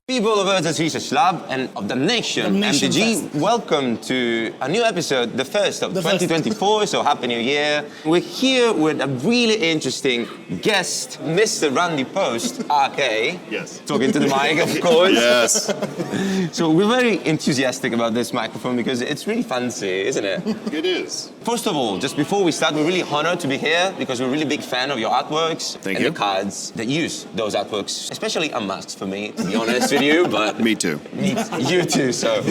People of Pazzesche Slab and of the nation, Mtg, welcome to a new episode, the first of 2024, so Happy New Year. We're here with a really interesting guest, Mr. Randy Post, RK. Yes. Talking to the mic, of course. Yes. So we're very enthusiastic about this microphone because it's really fancy, isn't it? It is. First of all, just before we start, we're really honored to be here because we're a really big fan of your artworks. Thank and you. the cards that use those artworks, especially unmasked for me, to be honest with you, but... Me too. You too, so...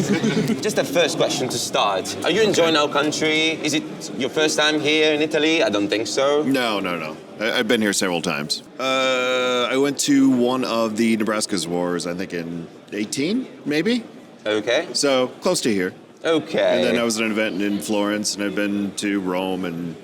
Just the first question to start. Are you enjoying our country? Is it your first time here in Italy? I don't think so. No. I've been here several times. I went to one of the Nebraska's wars, I think in 18, maybe? Okay. So, close to here. Okay. And then I was at an event in Florence, and I've been to Rome and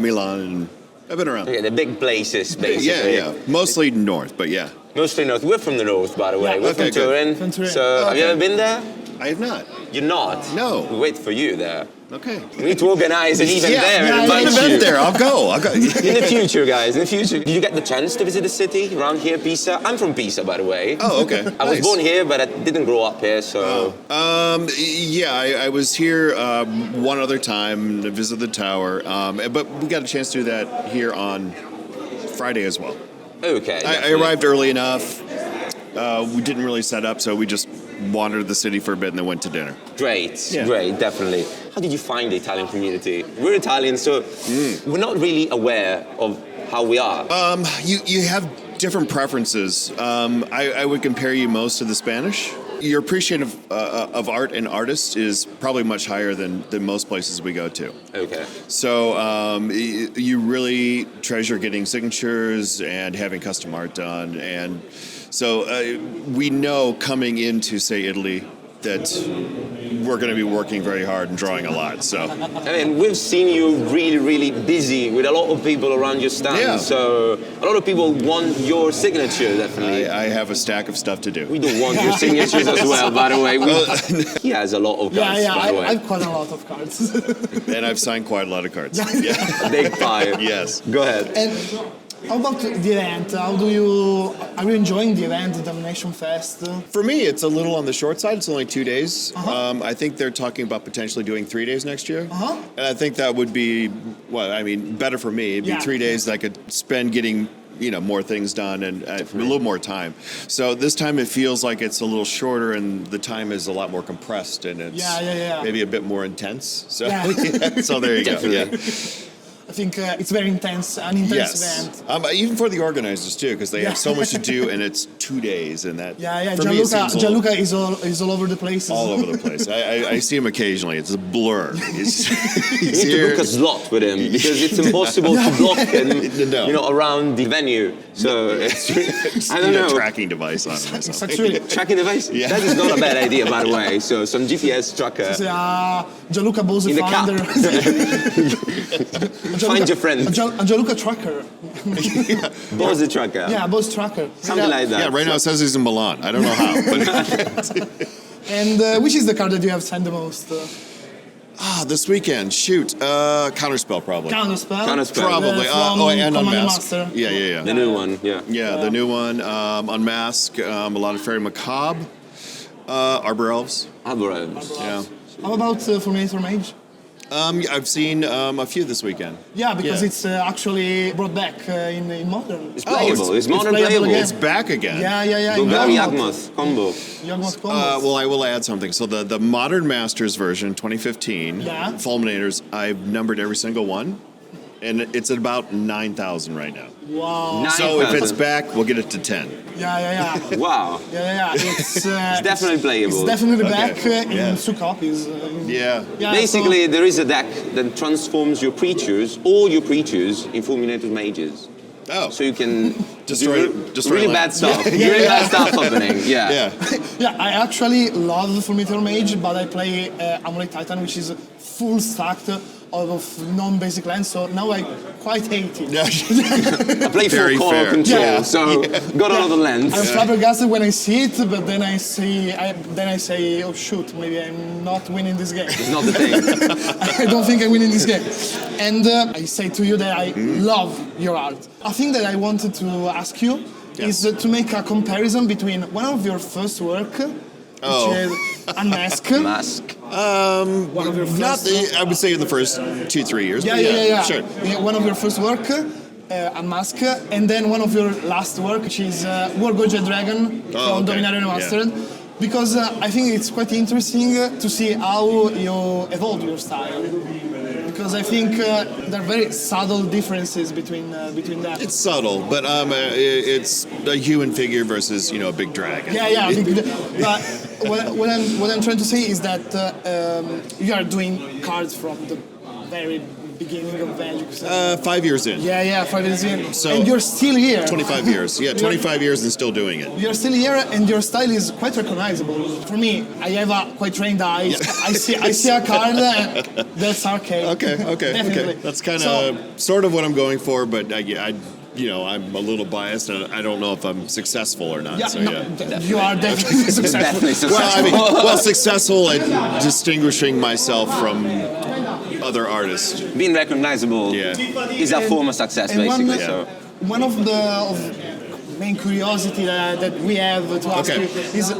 Milan, and I've been around. Okay, the big places, basically. Yeah. Mostly north, but yeah. Mostly north. We're from the north, by the way. Yeah. We're Okay, from Turin. From Turin. So, have you ever been there? I have not. You're not? No. We wait for you there. Okay. We need to organize an event there and invite an you. event there. I'll go. In the future, guys, in the future. Did you get the chance to visit the city around here, Pisa? I'm from Pisa, by the way. Oh, okay. I was Nice. born here, but I didn't grow up here, so... I was here one other time to visit the tower, but we got a chance to do that here on Friday as well. Okay. I definitely. arrived early enough. We didn't really set up, so we just wandered the city for a bit and then went to dinner. Great, Yeah. great, definitely. How did you find the Italian community? We're Italian, so we're not really aware of how we are. You have different preferences. I would compare you most to the Spanish. Your appreciation of art and artists is probably much higher than most places we go to. Okay. So you really treasure getting signatures and having custom art done. And so we know coming into, say, Italy, that we're going to be working very hard and drawing a lot. So I mean, we've seen you really, really busy with a lot of people around your stand. Yeah. So a lot of people want your signature, definitely. I have a stack of stuff to do. We don't want your signatures as well, by the way. He has a lot of cards, by the way. I have quite a lot of cards. And I've signed quite a lot of cards. Yeah. Big pile. Yes. Go ahead. And how about the event? Are you enjoying the event, the Domination Fest? For me, it's a little on the short side. It's only 2 days. I think they're talking about potentially doing 3 days next year. And I think that would be, better for me. It'd be 3 days that I could spend getting more things done and a little more time. So this time it feels like it's a little shorter and the time is a lot more compressed and it's maybe a bit more intense. So, so there you go. Yeah. I think it's very intense, an intense event. Even for the organizers too, because they have so much to do and it's 2 days and that. For me, it seems Gianluca is all over the place. all over the place. I see him occasionally. It's a blur. He's You need to book a slot with him because it's impossible to block him, around the venue. So it's, I don't know. A tracking device on him or something. Tracking device? Yeah. That is not a bad idea, by the way. So some GPS tracker. Gianluca Bose In the founder. Find your friend. A Gianluca Tracker. Bose the tracker. Yeah, Bose Tracker. Something like that. Yeah, right now it says he's in Milan. I don't know how. But And which is the card that you have signed the most? this weekend, shoot. Counterspell, probably. Counterspell. Probably. And Command Unmask. Master. Yeah. The new one, yeah. Yeah, the new one. Unmask. A lot of Fairy Macabre. Arbor Elves. Arbor. Yeah. How about Fulminator Mage? I've seen a few this weekend. Yeah, because it's actually brought back in Modern. It's playable. It's modern playable playable. again. It's back again. Yeah. Bulgari Yawgmoth Yawgmoth combo. Yawgmoth combos. Well, I will add something. So the Modern Masters version, 2015, Fulminators, I've numbered every single one, and it's at about 9,000 right now. Wow. So if it's back, we'll get it to 10. Yeah. Wow. Yeah. It's definitely playable. It's definitely back Yeah. in 2 copies. Yeah. Basically, there is a deck that transforms your creatures, all your creatures, in Fulminator Mages. Oh. So you can Destroy really land. bad stuff. Really bad stuff happening. Yeah. Yeah, I actually love Fulminator Mage, but I play Amore Titan, which is full stacked of non-basic lands, so now I quite hate it. I play Very full fair. core control, Yeah. so got another lens. I'm flabbergasted when I see it, but then I say, oh shoot, maybe I'm not winning this game. It's not the thing. I don't think I'm winning this game. And I say to you that I love your art. A thing that I wanted to ask you is to make a comparison between one of your first work, which is Unmask. Mask. One of your Not, first I would say in the first 2-3 years. but yeah. Sure. Yeah, one of your first work, Unmask, and then one of your last work, which is War Goja Dragon from Dominaria Remastered. Because I think it's quite interesting to see how you evolve your style. Because I think there are very subtle differences between that. It's subtle, but it's a human figure versus a big dragon. Yeah. But what I'm trying to say is that you are doing cards from the very beginning of Magic. 5 years in. Yeah, 5 years in. So- and you're still here. 25 years. Yeah, 25 years and still doing it. You're still here, and your style is quite recognizable. For me, I have a quite trained eye. I see a card, that's arcade. Okay. Definitely. That's kind of sort of what I'm going for, but I'm a little biased, and I don't know if I'm successful or not. You are definitely successful. Definitely successful. Successful at distinguishing myself from other artists. Being recognizable is a form of success, And basically. one of the main curiosity that we have to ask you is,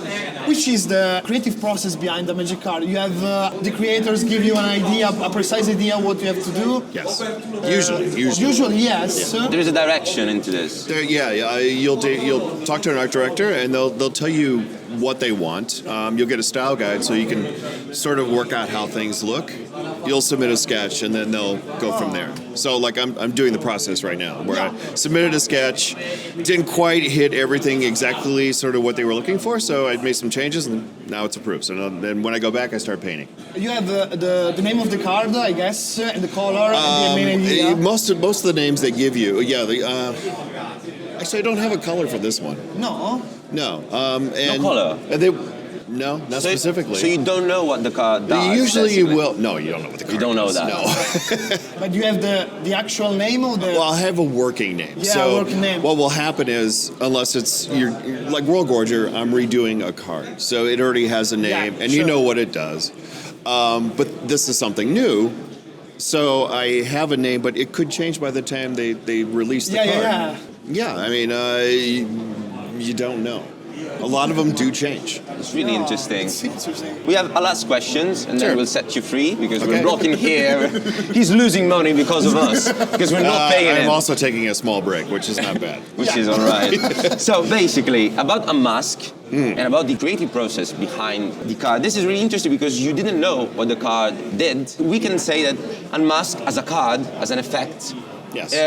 which is the creative process behind the Magic card? You have the creators give you an idea, a precise idea what you have to do? Yes. Usually. Usually, yes. There is a direction into this. You'll talk to an art director, and they'll tell you what they want. You'll get a style guide so you can sort of work out how things look. You'll submit a sketch, and then they'll go from there. So, like, I'm doing the process right now, where I submitted a sketch, didn't quite hit everything exactly sort of what they were looking for, so I made some changes, and now it's approved. So then when I go back, I start painting. You have the name of the card, I guess, and the color, and the main idea. Most of the names they give you, actually, I don't have a color for this one. No. No. No color? No, not specifically. So you don't know what the card does? Usually you basically? will. No, you don't know what the card You don't know does. that? No. But you have the actual name of the... Well, I have a working name. Yeah, so working name. What will happen is, unless you're like World Gorger, I'm redoing a card. So it already has a name, and you know what it does. But this is something new. So I have a name, but it could change by the time they release the card. Yeah, I mean, you don't know. A lot of them do change. It's really interesting. It's interesting. We have a last questions, and then we'll set you free, because we're blocking here. He's losing money because of us, because we're not paying him. I'm also taking a small break, which is not bad. Which is all right. So basically, about Unmask and about the creative process behind the card, this is really interesting because you didn't know what the card did. We can say that Unmask as a card, as an effect,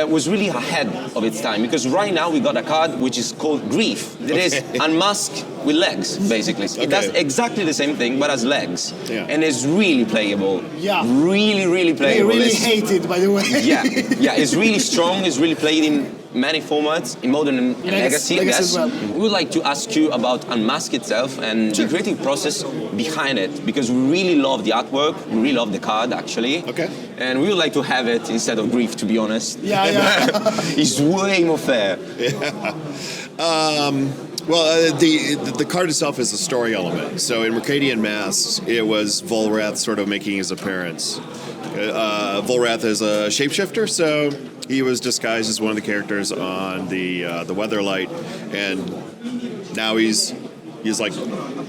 was really ahead of its time, because right now we got a card which is called Grief. That is Unmask with legs, basically. It does exactly the same thing, but has legs. And it's really playable. Yeah. Really playable. I really hate it, by the way. It's really strong. It's really played in many formats, in Modern and Legacy, I guess. as well. We would like to ask you about Unmask itself and the creative process behind it, because we really love the artwork, we really love the card, actually. Okay. And we would like to have it instead of Grief, to be honest. Yeah. It's way more fair. Well, the card itself is a story element. So in Mercadian Masks, it was Volrath sort of making his appearance. Volrath is a shapeshifter, so he was disguised as one of the characters on the Weatherlight, and now he's like,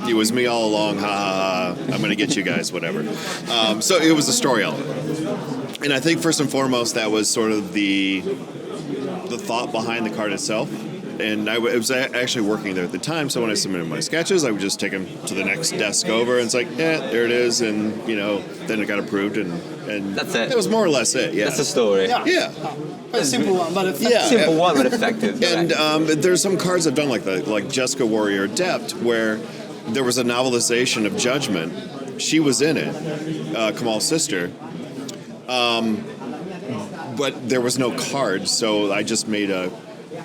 it was me all along, ha ha ha, I'm gonna get you guys, whatever. So it was a story element. And I think first and foremost, that was sort of the thought behind the card itself. And I was actually working there at the time, so when I submitted my sketches, I would just take them to the next desk over, and it's like, there it is, and then it got approved, and that's it. That was more or less it. Yeah, That's the story. A simple one, but effective. Simple one, but effective. And there's some cards I've done like Jessica Warrior Adept, where there was a novelization of Judgment. She was in it, Kamal's sister. But there was no card, so I just made a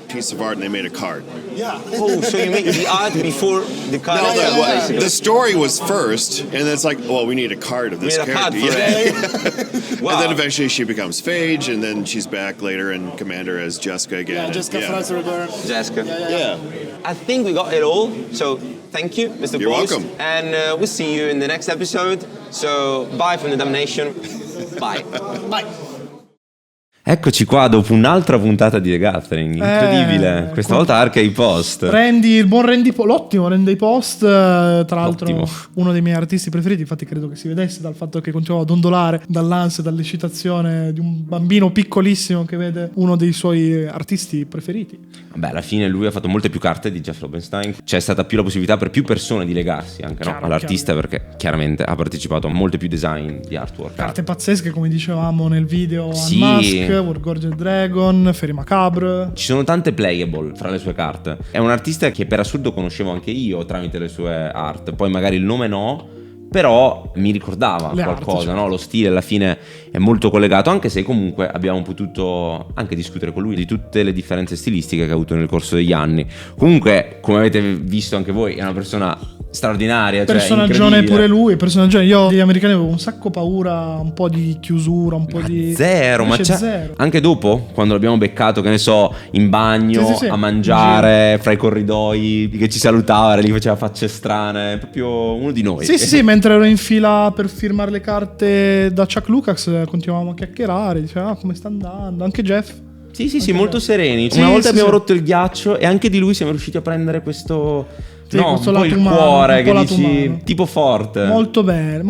piece of art, and they made a card. Oh, so you made the art before the card? No, the story was first, and then it's like, well, we need a card of this We need a character. card for it. Wow. And then eventually she becomes Phage, and then she's back later in Commander as Jessica again. Jessica Franz Reborn. Jessica. Yeah. I think we got it all. So thank you, Mr. You're Prost. welcome. And we'll see you in the next episode. So bye from the Damnation. Bye. Bye. Eccoci qua dopo un'altra puntata di The Gathering, incredibile. Questa volta Arca i post. L'ottimo Randy Post, tra l'altro uno dei miei artisti preferiti, infatti credo che si vedesse dal fatto che continuavo ad ondolare dall'ansia, dall'eccitazione di un bambino piccolissimo che vede uno dei suoi artisti preferiti. Beh, alla fine lui ha fatto molte più carte di Jeff Lobenstein, c'è stata più la possibilità per più persone di legarsi anche all'artista, perché chiaramente ha partecipato a molte più design di artwork. Carte pazzesche, come dicevamo nel video, Unmask, Wargorged Dragon, Fairy Macabre. Ci sono tante playable fra le sue carte. È un artista che per assurdo conoscevo anche io tramite le sue art, poi magari il nome no, però mi ricordava qualcosa, no? Lo stile alla fine è molto collegato, anche se comunque abbiamo potuto anche discutere con lui di tutte le differenze stilistiche che ha avuto nel corso degli anni. Comunque, come avete visto anche voi, è una persona straordinaria, personaggione pure lui, personaggione. Io degli americani avevo un sacco paura, un po' di chiusura, un po' di zero, ma c'è zero. Anche dopo, quando l'abbiamo beccato, che ne so, in bagno, sì, a mangiare, fra i corridoi, che ci salutava, gli faceva facce strane, proprio uno di noi. Sì, mentre ero in fila per firmare le carte da Chuck Lucas, continuavamo a chiacchierare, diceva come sta andando, anche Jeff. Sì, molto sereni. Una volta abbiamo rotto il ghiaccio e anche di lui siamo riusciti a prendere questo... un po' il cuore, che dici, tipo forte. Molto bene,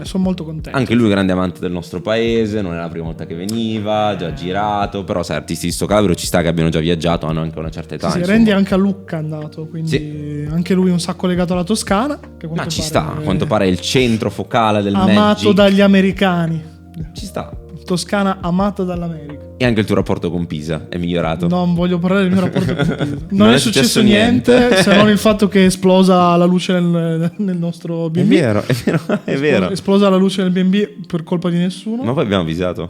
sono molto contento. Anche lui è grande amante del nostro paese, non è la prima volta che veniva, già girato, però sai, artisti di sto calibro ci sta che abbiano già viaggiato, hanno anche una certa età. Sì, Randy anche a Lucca è andato, quindi anche lui un sacco legato alla Toscana. Che ma ci sta, a quanto pare è il centro focale del amato Magic. Dagli americani. Ci sta. Toscana amata dall'America. E anche il tuo rapporto con Pisa è migliorato? Non voglio parlare del mio rapporto con Pisa. Non è successo niente se non il fatto che è esplosa la luce nel nostro B&B. È vero. Esplosa la luce nel B&B per colpa di nessuno. Ma poi abbiamo avvisato.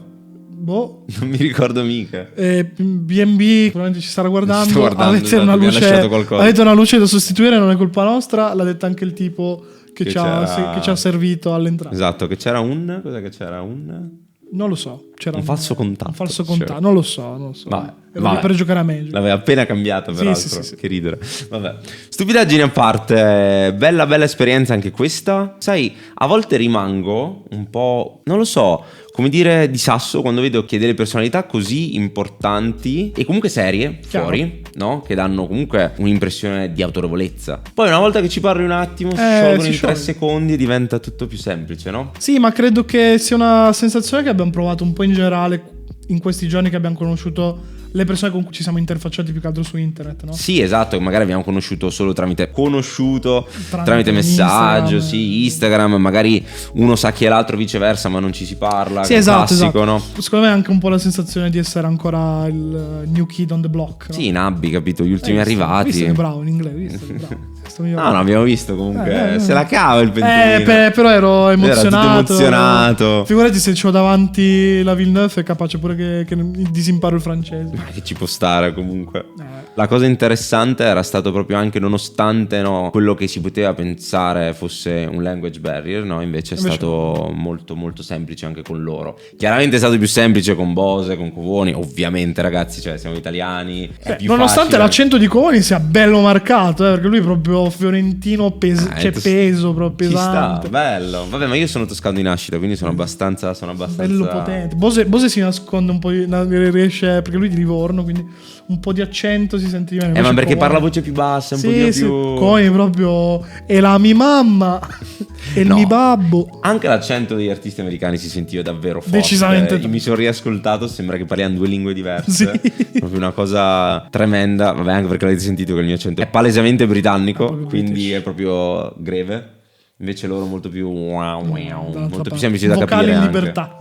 Non mi ricordo mica. B&B probabilmente ci starà guardando. Avete una luce da sostituire, non è colpa nostra. L'ha detta anche il tipo che ci ha servito all'entrata. Esatto, che c'era un... Cos'è che c'era un... Non lo so, c'era un falso contatto. Un falso contatto, non lo so. Vabbè. Per giocare a Magic. L'aveva appena cambiato, peraltro. Sì. Che ridere. Vabbè. Stupidaggini a parte, bella esperienza anche questa. Sai, a volte rimango un po', non lo so, come dire, di sasso quando vedo che delle personalità così importanti e comunque serie fuori, no? Che danno comunque un'impressione di autorevolezza. Poi una volta che ci parli un attimo, sciolgono in 3 secondi e diventa tutto più semplice, no? Sì, ma credo che sia una sensazione che abbiamo provato un po' in generale in questi giorni che abbiamo conosciuto le persone con cui ci siamo interfacciati più che altro su internet, no? Sì, esatto, magari abbiamo conosciuto solo tramite messaggio, Instagram, magari uno sa chi è l'altro, viceversa, ma non ci si parla. Sì, esatto. No? Secondo me è anche un po' la sensazione di essere ancora il new kid on the block, no? Sì, Nabbi, capito, gli ultimi arrivati. Visto che bravo in inglese, visto che bravo. No, abbiamo visto comunque. Se la cava il pentolino. Però ero emozionato. Era emozionato. Figurati se c'ho davanti la Villeneuve, è capace pure che disimparo il francese. Ma che ci può stare comunque. La cosa interessante era stato proprio anche, nonostante quello che si poteva pensare fosse un language barrier, invece è stato molto molto semplice anche con loro. Chiaramente è stato più semplice con Bose, con Covoni, ovviamente, ragazzi, cioè siamo italiani. Nonostante l'accento di Covoni sia bello marcato, perché lui è proprio fiorentino, peso proprio pesante. Ci sta, bello. Vabbè, ma io sono toscano di nascita, quindi sono abbastanza bello potente. Bose si nasconde un po', riesce, perché lui è di Livorno, quindi un po' di accento si sente di meno. Ma perché parla a voce più bassa, un po' più... Poi proprio è la mia mamma e il mio babbo. Anche l'accento degli artisti americani si sentiva davvero forte. Decisamente. Io mi sono riascoltato, sembra che parliamo 2 lingue diverse. Proprio una cosa tremenda. Vabbè, anche perché l'avete sentito che il mio accento è palesemente britannico, quindi è proprio greve. Invece loro molto più molto più semplice da capire. Vocale in libertà.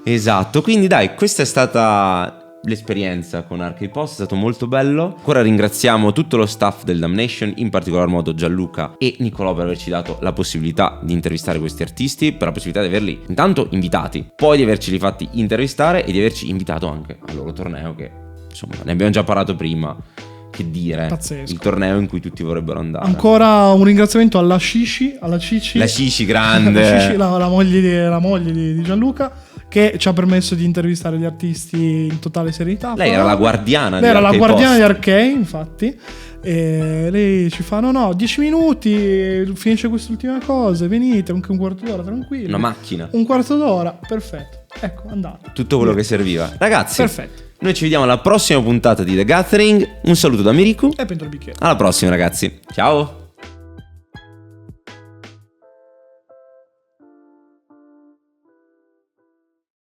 Esatto. Quindi dai, questa è stata l'esperienza con Arcade Post, è stato molto bello. Ancora ringraziamo tutto lo staff del Damnation, in particolar modo Gianluca e Nicolò, per averci dato la possibilità di intervistare questi artisti, per la possibilità di averli intanto invitati, poi di averceli fatti intervistare e di averci invitato anche al loro torneo, che insomma ne abbiamo già parlato prima. Che dire, pazzesco. Il torneo in cui tutti vorrebbero andare. Ancora un ringraziamento alla Cici, la Cici grande. La Cici, la moglie di Gianluca, che ci ha permesso di intervistare gli artisti in totale serenità. Lei era la guardiana di Arcade, infatti. E lei ci fa: no, 10 minuti, finisce quest'ultima cosa, venite, anche un quarto d'ora, tranquillo. Una macchina. Un quarto d'ora, perfetto. Ecco, andato. Tutto quello che serviva. Ragazzi, Perfetto. noi ci vediamo alla prossima puntata di The Gathering. Un saluto da Miriku. E prendo il bicchiere. Alla prossima, ragazzi. Ciao.